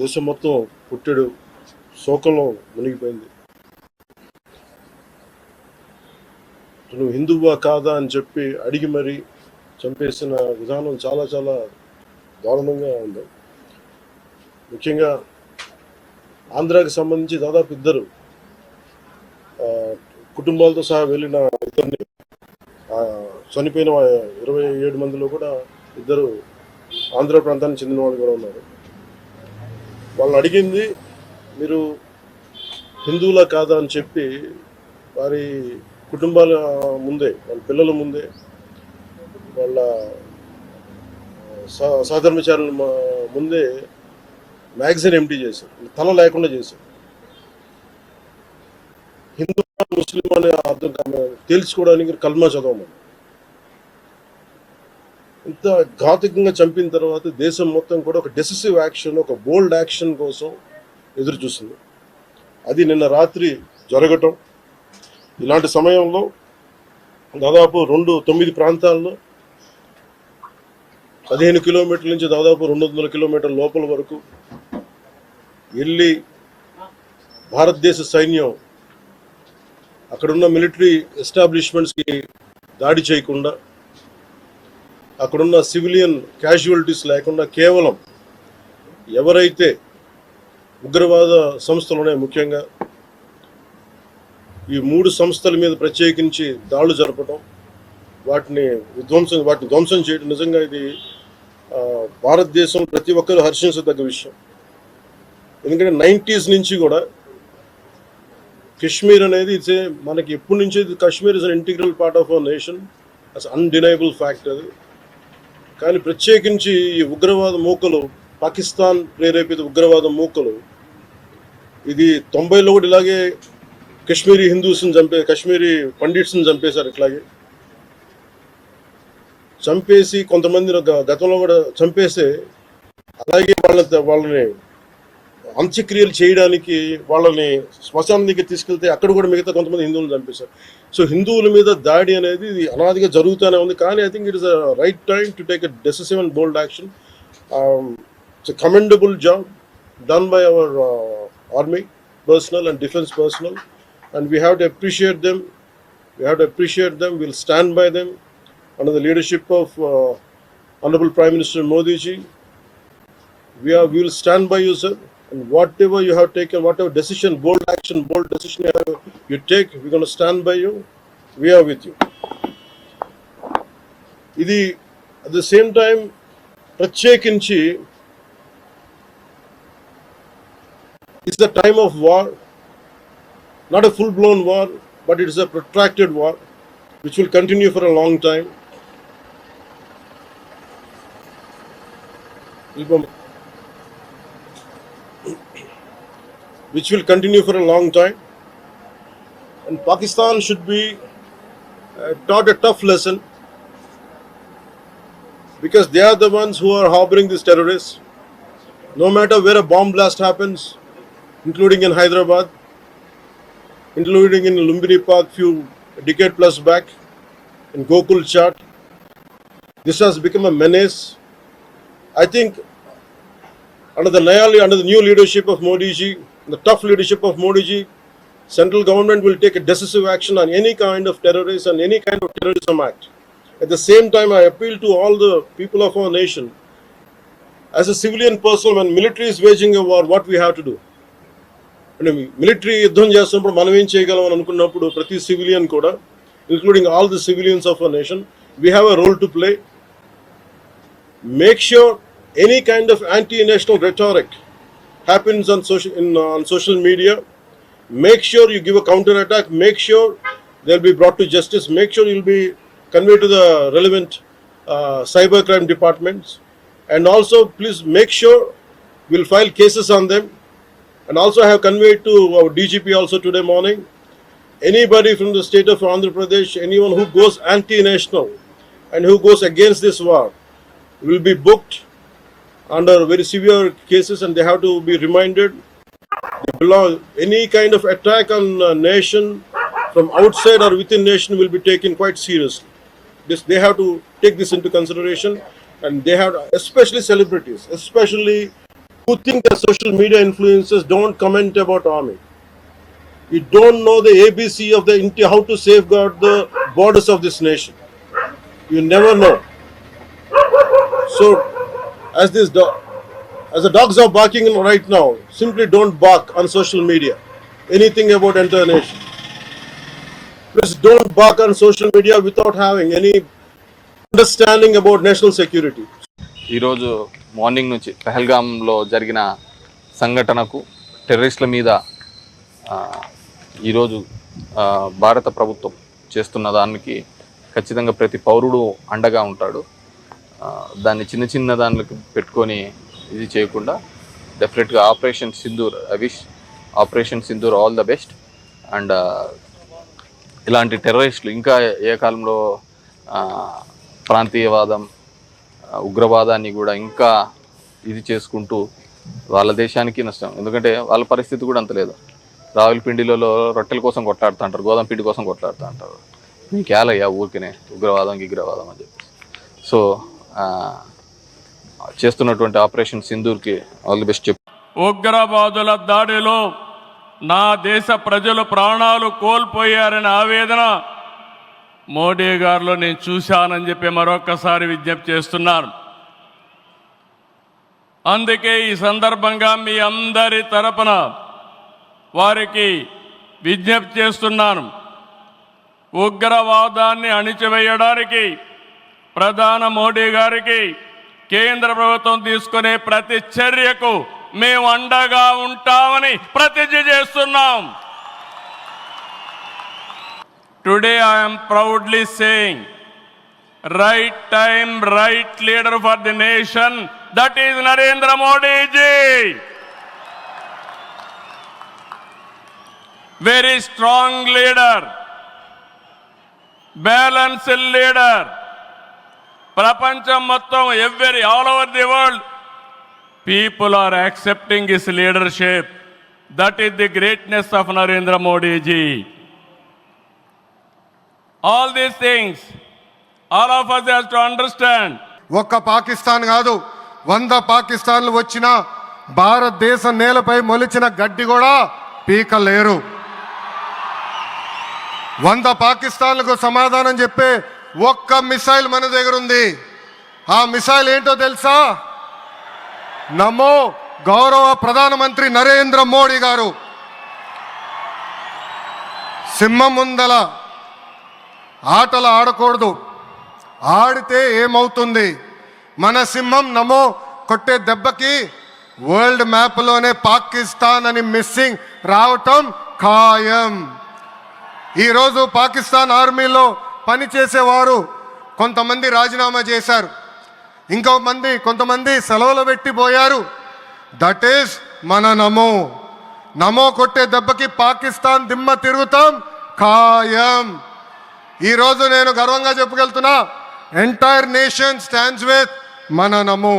దేశం మొత్తం పుట్టెడు శోకంలో మునిగిపోయింది. నువ్వు హిందువా కాదా అని చెప్పి అడిగి మరీ చంపేసిన విధానం చాలా చాలా దారుణంగా ఉంది. ముఖ్యంగా ఆంధ్రాకి సంబంధించి దాదాపు ఇద్దరు కుటుంబాలతో సహా వెళ్ళిన ఇద్దరిని చనిపోయిన 27 మందిలో కూడా ఇద్దరు ఆంధ్ర ప్రాంతానికి చెందిన వాళ్ళు కూడా ఉన్నారు. వాళ్ళని అడిగింది మీరు హిందువులా కాదా అని చెప్పి వారి కుటుంబాల ముందే, వాళ్ళ పిల్లల ముందే, వాళ్ళ సహధర్మచారుల ముందే మ్యాగజైన్ ఎంటీ చేశారు, తల లేకుండా చేశారు. హిందూ ముస్లిం అనే అర్థం తేల్చుకోవడానికి కల్మా చదవమని. ఇంత ఘాతుకంగా చంపిన తర్వాత దేశం మొత్తం కూడా ఒక డెసిసివ్ యాక్షన్, ఒక బోల్డ్ యాక్షన్ కోసం ఎదురు చూస్తుంది. అది నిన్న రాత్రి జరగటం. ఇలాంటి సమయంలో దాదాపు 9 ప్రాంతాల్లో 15 కిలోమీటర్ల నుంచి దాదాపు 200 కిలోమీటర్ల లోపల వరకు వెళ్ళి భారతదేశ సైన్యం అక్కడున్న మిలిటరీ ఎస్టాబ్లిష్మెంట్స్కి దాడి చేయకుండా, అక్కడున్న సివిలియన్ క్యాజువాలిటీస్ లేకుండా కేవలం ఎవరైతే ఉగ్రవాద సంస్థలు ఉన్నాయో, ముఖ్యంగా ఈ 3 సంస్థల మీద ప్రత్యేకించి దాడులు జరపడం, వాటిని ధ్వంసం చేయడం నిజంగా ఇది భారతదేశం ప్రతి ఒక్కరూ హర్షించదగ్గ విషయం. ఎందుకంటే 90s నుంచి కూడా కశ్మీర్ అనేది మనకి ఎప్పటి నుంచి Kashmir is an integral part of our nation, as undeniable fact అది. కానీ ప్రత్యేకించి ఈ ఉగ్రవాద మూకలు, పాకిస్తాన్ ప్రేరేపిత ఉగ్రవాద మూకలు, ఇది 90లో కూడా ఇలాగే కశ్మీరీ హిందూస్ని కశ్మీరీ పండిట్స్ని చంపేశారు. ఇట్లాగే చంపేసి కొంతమంది గతంలో కూడా చంపేసి అలాగే వాళ్ళని అంత్యక్రియలు చేయడానికి వాళ్ళని శ్మశానానికి తీసుకెళ్తే అక్కడ కూడా మిగతా కొంతమంది హిందువులను చంపేశారు. సో హిందువుల మీద దాడి అనేది ఇది అనాదిగా జరుగుతూనే ఉంది. కానీ I think it is a right time to take a decisive and bold action. It's a commendable job done by our army personnel and defense personnel, and we have to appreciate them. We'll stand by them under the leadership of Honorable Prime Minister Modi ji. We will stand by you, sir, and whatever you have taken, whatever decision, bold decision you take, we're going to stand by you. We are with you. Idi at the same time ప్రత్యేకించి it's the time of war, not a full-blown war, but it is a protracted war which will continue for a long time. And Pakistan should be taught a tough lesson, because they are the ones who are harboring these terrorists. No matter where a bomb blast happens, including in Hyderabad, including in Lumbini Park few decade plus back, in Gokul Chat, this has become a menace. I think under the new leadership of Modi ji, the tough leadership of Modi ji, central government will take a decisive action on any kind of terrorism and any kind of terrorism act. At the same time, I appeal to all the people of our nation, as a civilian person, when military is waging a war, what we have to do? Military యుద్ధం చేస్తున్నప్పుడు మనం ఏం చేయగలం అని అనుకున్నప్పుడు ప్రతి civilian కూడా, including all the civilians of our nation, we have a role to play. Make sure any kind of anti-national rhetoric happens on social media. Make sure you give a counter attack. Make sure they'll be brought to justice. Make sure you'll be conveyed to the relevant cybercrime departments. And also, please make sure we'll file cases on them. And also I have conveyed to our DGP also today morning, anybody from the state of Andhra Pradesh, anyone who goes anti-national and who goes against this war will be booked under very severe cases, and they have to be reminded any kind of attack on a nation from outside or within nation will be taken quite seriously. They have to take this into consideration, and they have, especially celebrities, especially who think that social media influencers don't comment about army. You don't know the ABC of the how to safeguard the borders of this nation. You never know. So, as the dogs are barking right now, simply don't bark on social media. Anything about entire nation. Please don't bark on social media without having any understanding about national security. ఈరోజు morning నుంచి పహల్గామ్లో జరిగిన సంఘటనకు టెర్రరిస్టుల మీద ఈరోజు భారత ప్రభుత్వం చేస్తున్న దానికి ఖచ్చితంగా ప్రతి పౌరుడు అండగా ఉంటాడు. దాన్ని చిన్న చిన్న దానికి పెట్టుకొని ఇది చేయకుండా డెఫినెట్గా operation Sindoor, I wish operation Sindoor all the best. And ఇలాంటి టెర్రరిస్టులు ఇంకా ఏ కాలంలో ప్రాంతీయవాదం, ఉగ్రవాదాన్ని కూడా ఇంకా ఇది చేసుకుంటూ వాళ్ళ దేశానికి నష్టం. ఎందుకంటే వాళ్ళ పరిస్థితి కూడా అంత లేదు. రావులపిండిలో రొట్టెల కోసం కొట్లాడుతూ అంటారు, గోధుమ పిండి కోసం కొట్లాడుతూ అంటారు. మీకు ఏలయ్యా ఊరికనే ఉగ్రవాదం అని చెప్పి. సో చేస్తున్నటువంటి ఆపరేషన్ సింధూర్కి ఆల్ ది బెస్ట్ చెప్పు. ఉగ్రవాదుల దాడిలో నా దేశ ప్రజలు ప్రాణాలు కోల్పోయారనే ఆవేదన మోడీ గారిలో నేను చూశానని చెప్పి మరొకసారి విజ్ఞప్తి చేస్తున్నాను. అందుకే ఈ సందర్భంగా మీ అందరి తరపున వారికి విజ్ఞప్తి చేస్తున్నాను. ఉగ్రవాదాన్ని అణిచివేయడానికి ప్రధాని మోడీ గారికి కేంద్ర ప్రభుత్వం తీసుకునే ప్రతి చర్యకు మేము అండగా ఉంటామని ప్రతిజ్ఞ చేస్తున్నాం. Today I am proudly saying, right time, right leader for the nation, that is Narendra Modi ji. Very strong leader, balanced leader. Prapancham mottam, all over the world, people are accepting his leadership. That is the greatness of Narendra Modi ji. All these things, all of us have to understand. ఒక్క పాకిస్తాన్ కాదు, 100 పాకిస్తాన్లు వచ్చినా భారతదేశ నేలపై మొలిచిన గడ్డి కూడా పీకలేరు. 100 పాకిస్తాన్లకు సమాధానం చెప్పే ఒక్క మిసైల్ మన దగ్గర ఉంది. ఆ మిసైల్ ఏంటో తెలుసా? నమో గౌరవ ప్రధానమంత్రి నరేంద్ర మోడీ గారు. సింహం ముందల ఆటలు ఆడకూడదు, ఆడితే ఏమవుతుంది? మన సింహం నమో కొట్టే దెబ్బకి వరల్డ్ మ్యాప్లోనే పాకిస్తాన్ అని మిస్సింగ్ రావటం ఖాయం. ఈరోజు పాకిస్తాన్ ఆర్మీలో పనిచేసేవారు కొంతమంది రాజీనామా చేశారు, కొంతమంది సెలవులు పెట్టిపోయారు. దట్ ఈస్ మన నమో కొట్టే దెబ్బకి పాకిస్తాన్ దిమ్మ తిరుగుతాం ఖాయం. ఈరోజు నేను గర్వంగా చెప్పగలుగుతున్నా, ఎంటైర్ నేషన్ స్టాండ్స్ విత్ మన నమో.